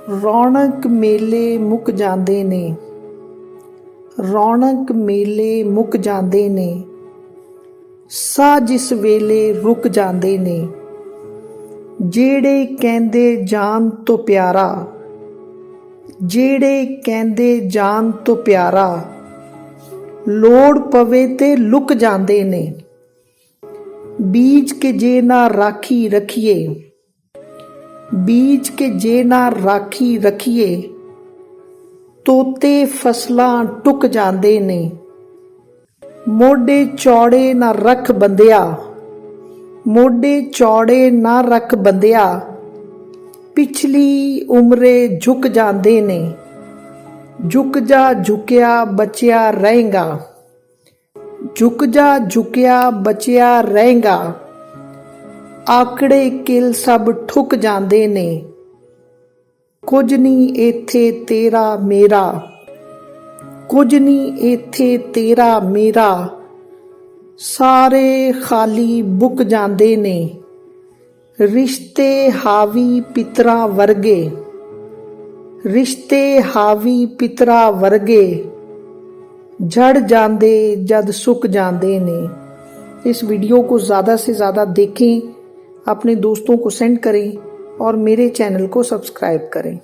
ਰੌਣਕ ਮੇਲੇ ਮੁੱਕ ਜਾਂਦੇ ਨੇ, ਰੌਣਕ ਮੇਲੇ ਮੁੱਕ ਜਾਂਦੇ ਨੇ, ਸਾਹ ਜਿਸ ਵੇਲੇ ਰੁਕ ਜਾਂਦੇ ਨੇ। ਜਿਹੜੇ ਕਹਿੰਦੇ ਜਾਨ ਤੋਂ ਪਿਆਰਾ, ਜਿਹੜੇ ਕਹਿੰਦੇ ਜਾਨ ਤੋਂ ਪਿਆਰਾ, ਲੋੜ ਪਵੇ ਤੇ ਲੁਕ ਜਾਂਦੇ ਨੇ। ਬੀਜ ਕੇ ਜੇ ਨਾ ਰਾਖੀ ਰੱਖੀਏ, ਬੀਜ ਕੇ ਜੇ ਨਾ ਰਾਖੀ ਰੱਖੀਏ, ਤੋਤੇ ਫਸਲਾਂ ਟੁੱਕ ਜਾਂਦੇ ਨੇ। ਮੋਢੇ ਚੌੜੇ ਨਾ ਰੱਖ ਬੰਦਿਆ, ਮੋਢੇ ਚੌੜੇ ਨਾ ਰੱਖ ਬੰਦਿਆ, ਪਿਛਲੀ ਉਮਰੇ ਝੁਕ ਜਾਂਦੇ ਨੇ। ਝੁਕ ਜਾ ਝੁਕਿਆ ਬਚਿਆ ਰਹੇਗਾ, ਝੁਕ ਜਾ ਝੁਕਿਆ ਬਚਿਆ ਰਹੇਗਾ। ਆਕੜੇ ਕਿਲ ਸਭ ਠੁਕ ਜਾਂਦੇ ਨੇ। ਕੁਝ ਨਹੀਂ ਇੱਥੇ ਤੇਰਾ ਮੇਰਾ, ਕੁਝ ਨਹੀਂ ਇੱਥੇ ਤੇਰਾ ਮੇਰਾ, ਸਾਰੇ ਖਾਲੀ ਬੁੱਕ ਜਾਂਦੇ ਨੇ। ਰਿਸ਼ਤੇ ਹਾਵੀ ਪਿਤਰਾਂ ਵਰਗੇ, ਰਿਸ਼ਤੇ ਹਾਵੀ ਪਿਤਰਾਂ ਵਰਗੇ, झड़ जाते जद सुक जाते ने। इस वीडियो को ज़्यादा से ज़्यादा देखें, अपने दोस्तों को सेंड करें और मेरे चैनल को सब्सक्राइब करें।